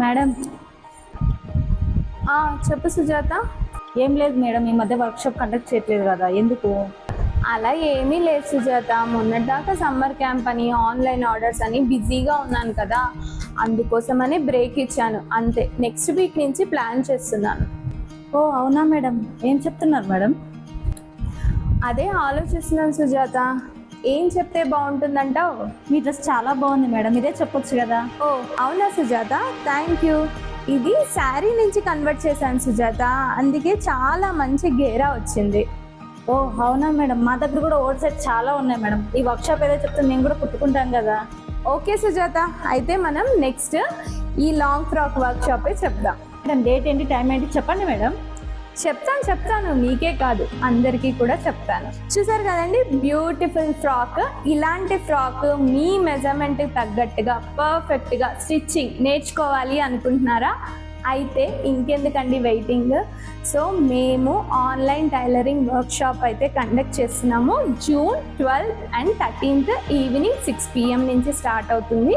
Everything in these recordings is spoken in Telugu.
మేడం. చెప్పు సుజాత. ఏం లేదు మేడం, ఈ మధ్య వర్క్షాప్ కండక్ట్ చేయట్లేదు కదా, ఎందుకు? అలా ఏమీ లేదు సుజాత, మొన్నటిదాకా సమ్మర్ క్యాంప్ అని ఆన్లైన్ ఆర్డర్స్ అని బిజీగా ఉన్నాను కదా, అందుకోసమని బ్రేక్ ఇచ్చాను అంతే. నెక్స్ట్ వీక్ నుంచి ప్లాన్ చేస్తున్నాను. ఓ అవునా మేడం, ఏం చెప్తున్నారు మేడం? అదే ఆలోచిస్తున్నాను సుజాత, ఏం చెప్తే బాగుంటుందంటావు? మీ డ్రెస్ చాలా బాగుంది మేడం, ఇదే చెప్పొచ్చు కదా. ఓ అవునా సుజాత, థ్యాంక్ యూ. ఇది శారీ నుంచి కన్వర్ట్ చేశాను సుజాత, అందుకే చాలా మంచి గేరా వచ్చింది. ఓ అవునా మేడం, మా దగ్గర కూడా ఓల్డ్ సెట్ చాలా ఉన్నాయి మేడం. ఈ వర్క్షాప్ ఏదో చెప్తే మేము కూడా కుట్టుకుంటాం కదా. ఓకే సుజాత, అయితే మనం నెక్స్ట్ ఈ లాంగ్ ఫ్రాక్ వర్క్షాపే చెప్దాం. మేడం డేట్ ఏంటి, టైం ఏంటి చెప్పండి మేడం. చెప్తాను, మీకే కాదు అందరికీ కూడా చెప్తాను. చూసారు కదండి, బ్యూటిఫుల్ ఫ్రాక్. ఇలాంటి ఫ్రాక్ మీ మెజర్మెంట్కి తగ్గట్టుగా పర్ఫెక్ట్గా స్టిచ్చింగ్ నేర్చుకోవాలి అనుకుంటున్నారా? అయితే ఇంకెందుకండి వెయిటింగ్. సో మేము ఆన్లైన్ టైలరింగ్ వర్క్షాప్ అయితే కండక్ట్ చేస్తున్నాము. June 12th and 13th evening 6 PM నుంచి స్టార్ట్ అవుతుంది.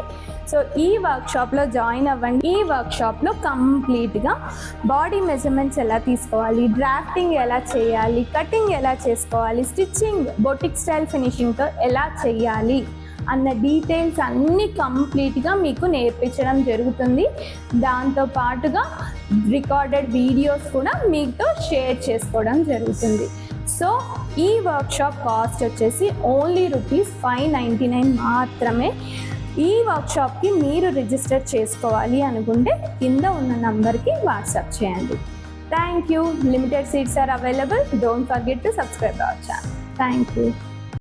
సో ఈ వర్క్షాప్లో జాయిన్ అవ్వండి. ఈ వర్క్షాప్లో కంప్లీట్గా బాడీ మెజర్మెంట్స్ ఎలా తీసుకోవాలి, డ్రాఫ్టింగ్ ఎలా చేయాలి, కటింగ్ ఎలా చేసుకోవాలి, స్టిచ్చింగ్ బొటిక్ స్టైల్ ఫినిషింగ్తో ఎలా చేయాలి అన్న డీటెయిల్స్ అన్నీ కంప్లీట్గా మీకు నేర్పించడం జరుగుతుంది. దాంతో పాటుగా రికార్డెడ్ వీడియోస్ కూడా మీతో షేర్ చేసుకోవడం జరుగుతుంది. సో ఈ వర్క్షాప్ కాస్ట్ వచ్చేసి ఓన్లీ ₹599 మాత్రమే. ఈ వర్క్షాప్కి మీరు రిజిస్టర్ చేసుకోవాలి అనుకుంటే కింద ఉన్న నంబర్కి వాట్సాప్ చేయండి. Thank you. Limited seats are available. Don't forget to subscribe our channel. Thank you.